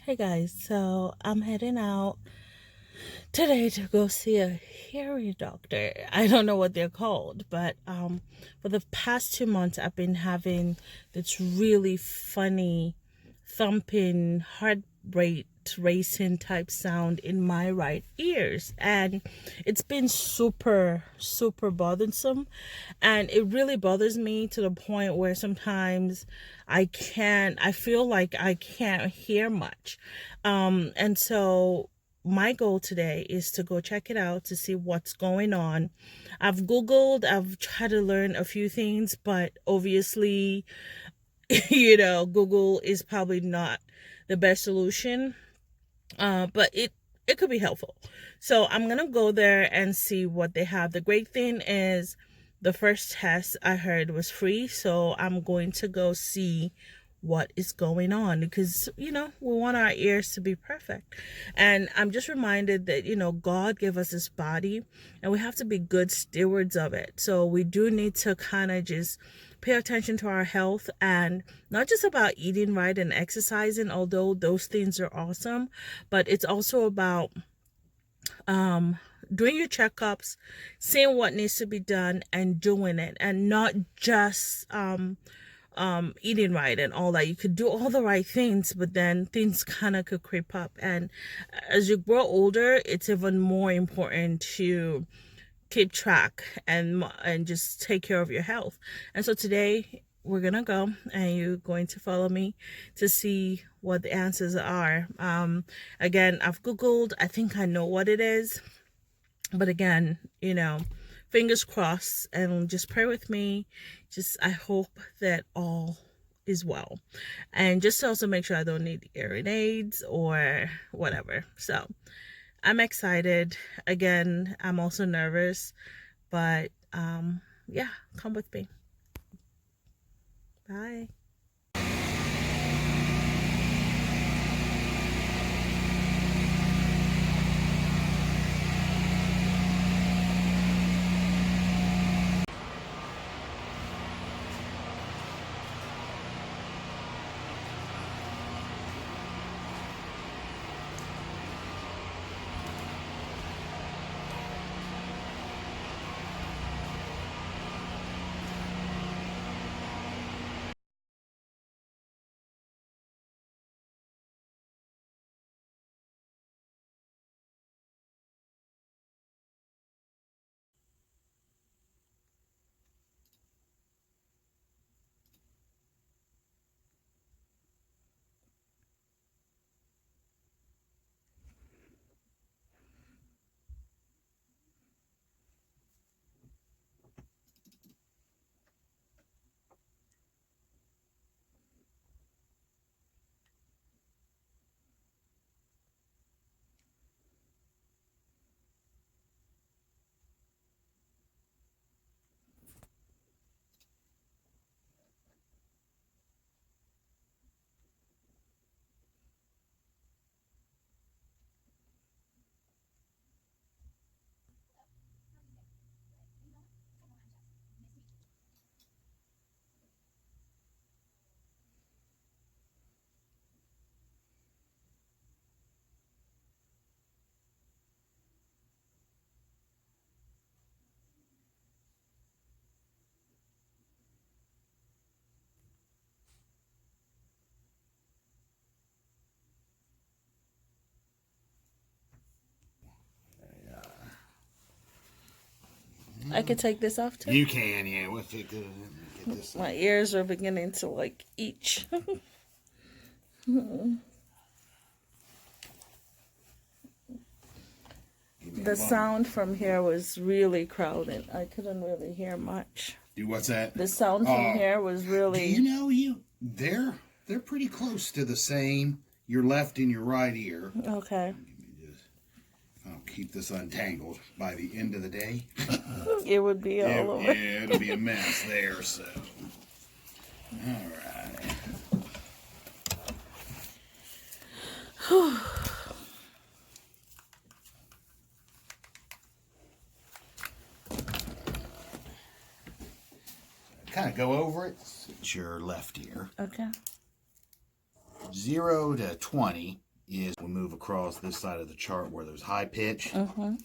Hey guys, so I'm heading out today to go see a hearing doctor. I don't know what they're called, but for the past 2 months I've been having this really funny thumping, heart rate racing type sound in my right ears, and it's been super bothersome, and it really bothers me to the point where sometimes I feel like I can't hear much. And so my goal today is to go check it out to see what's going on. I've Googled, I've tried to learn a few things, but obviously, Google is probably not the best solution. But it could be helpful. So I'm gonna go there and see what they have. The great thing is the first test I heard was free, so I'm going to go see what is going on because we want our ears to be perfect. And I'm just reminded that God gave us this body and we have to be good stewards of it. So we do need to kind of just pay attention to our health, and not just about eating right and exercising, although those things are awesome, but it's also about doing your checkups, seeing what needs to be done and doing it, and not just eating right and all that. You could do all the right things, but then things kind of could creep up, and as you grow older it's even more important to keep track and just take care of your health. And so today we're gonna go, and you're going to follow me to see what the answers are. Again, I've Googled, I think I know what it is, but again, fingers crossed, and just pray with me. Just I hope that all is well, and just to also make sure I don't need hearing aids or whatever. So I'm excited. Again, I'm also nervous, but yeah, come with me. Bye. I could take this off too. You can, yeah. We'll get this. My ears are beginning to like itch. The sound from here was really crowded. I couldn't really hear much. What's that? The sound from here was really. Do you know they're pretty close to the same. Your left and your right ear. Okay. I'll keep this untangled by the end of the day. It would be all over. Yeah, it'll be a mess there. So, all right. Kind of go over it. It's your left ear. Okay. 0 to 20 is we move across this side of the chart where there's high pitch. Mm-hmm.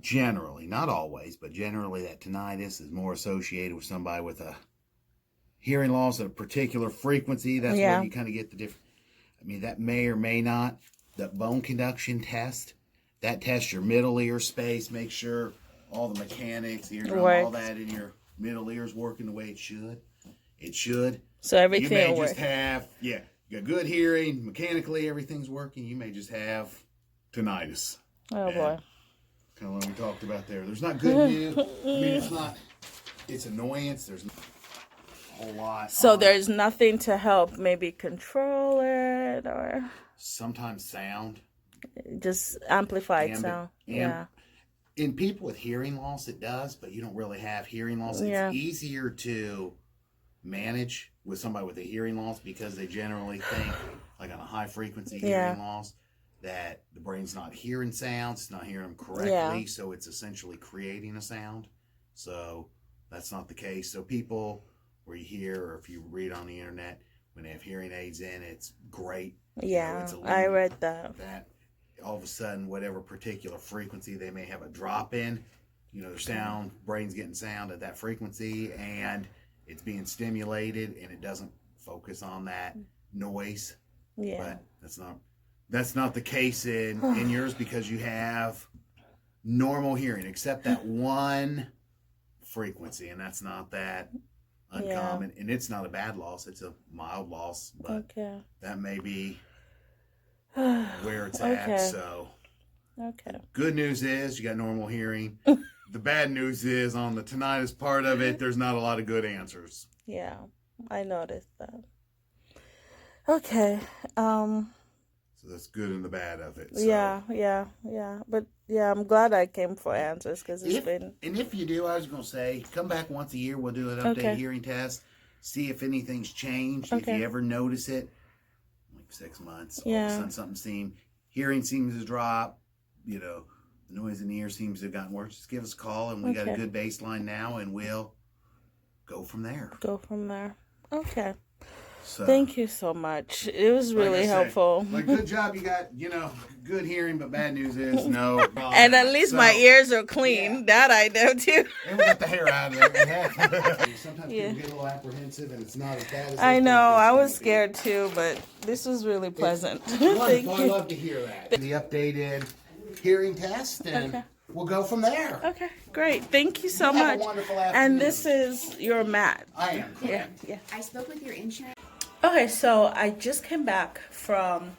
Generally, not always, but generally that tinnitus is more associated with somebody with a hearing loss at a particular frequency. That's where you kind of get the different. I mean, that may or may not. The bone conduction test, that tests your middle ear space, make sure all the mechanics, eardrum, all that in your middle ear is working the way it should. It should. So everything you may will just work. have, you got good hearing, mechanically everything's working. You may just have tinnitus. Oh boy. Kind of like we talked about there. There's not good news. I mean, it's annoyance. There's a whole lot. So there's nothing to help maybe control it or sometimes sound. Just amplified sound. Yeah. In people with hearing loss, it does, but you don't really have hearing loss. It's easier to manage with somebody with a hearing loss because they generally think, like on a high frequency hearing loss, that the brain's not hearing sounds, it's not hearing them correctly, so it's essentially creating a sound. So that's not the case. So people where you hear, or if you read on the internet, when they have hearing aids in, it's great. Yeah, I read that. That all of a sudden, whatever particular frequency they may have a drop in, their sound, brain's getting sound at that frequency, and it's being stimulated, and it doesn't focus on that noise. Yeah. But that's not the case in yours because you have normal hearing, except that one frequency, and that's not that uncommon. And it's not a bad loss; it's a mild loss, but that may be where it's at. So, good news is you got normal hearing. The bad news is on the tinnitus part of it, there's not a lot of good answers. Yeah, I noticed that. Okay. So that's good and the bad of it. So. Yeah. But I'm glad I came for answers because it's been. And if you do, I was going to say, come back once a year. We'll do an updated hearing test. See if anything's changed. If you ever notice it, like 6 months, all of a sudden hearing seems to drop. The noise in the ear seems to have gotten worse. Just give us a call, and we got a good baseline now, and we'll go from there. Okay. So, thank you so much. It was really helpful. Good job. You got, good hearing, but bad news is no. And at least my ears are clean. That I know too. And we got the hair out of it. Sometimes people get a little apprehensive, and it's not as bad as I know. I was scared too, but this was really pleasant. Thank you. I love to hear that. The updated hearing test, and we'll go from there. Okay, great. Thank you so much. Have a wonderful afternoon. And this is your mat. I am. Correct. Yeah. I spoke with your insurance. Okay, so I just came back from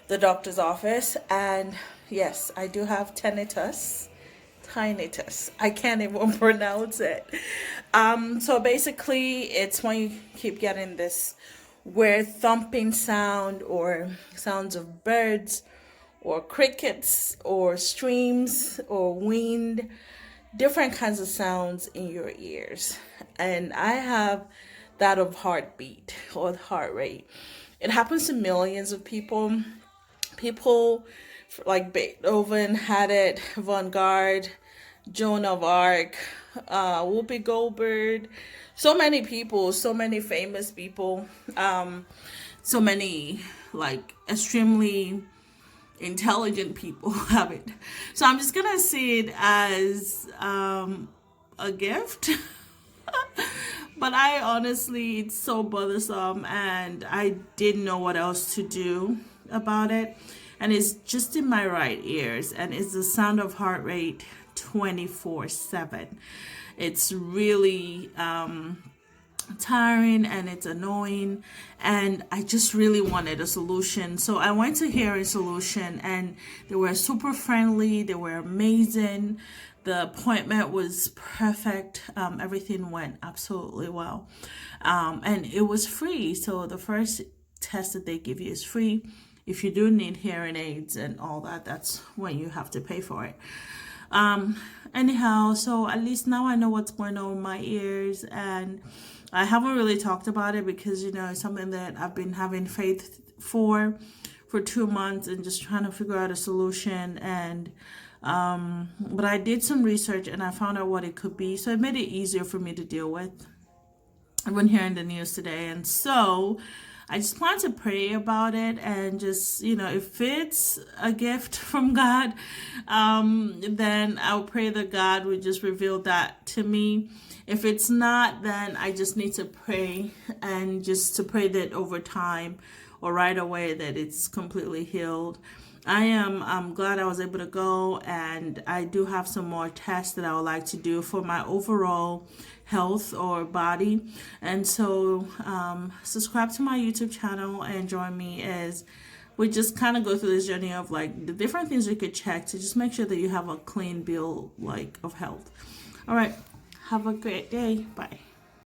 the doctor's office, and yes, I do have tinnitus. I can't even pronounce it. So basically, it's when you keep getting this weird thumping sound, or sounds of birds, or crickets, or streams, or wind, different kinds of sounds in your ears. And I have that of heartbeat or heart rate. It happens to millions of people. People like Beethoven had it, Vanguard, Joan of Arc, Whoopi Goldberg, so many people, so many famous people, so many like extremely intelligent people have it. So I'm just gonna see it as a gift. But I honestly, it's so bothersome, and I didn't know what else to do about it. And it's just in my right ears, and it's the sound of heart rate 24/7. It's really tiring, and it's annoying, and I just really wanted a solution. So I went to Hearing Solution, and they were super friendly. They were amazing. The appointment was perfect. Everything went absolutely well. And it was free. So the first test that they give you is free. If you do need hearing aids and all that, that's when you have to pay for it. Anyhow, so at least now I know what's going on with my ears. And I haven't really talked about it because, it's something that I've been having faith for 2 months and just trying to figure out a solution. And but I did some research, and I found out what it could be, so it made it easier for me to deal with. I've been hearing the news today, and so I just plan to pray about it and just, if it's a gift from God, then I'll pray that God would just reveal that to me. If it's not, then I just need to pray, and just to pray that over time or right away that it's completely healed. I'm glad I was able to go, and I do have some more tests that I would like to do for my overall health or body. And so subscribe to my YouTube channel and join me as we just kind of go through this journey of like the different things you could check to just make sure that you have a clean bill like of health. All right, have a great day. Bye.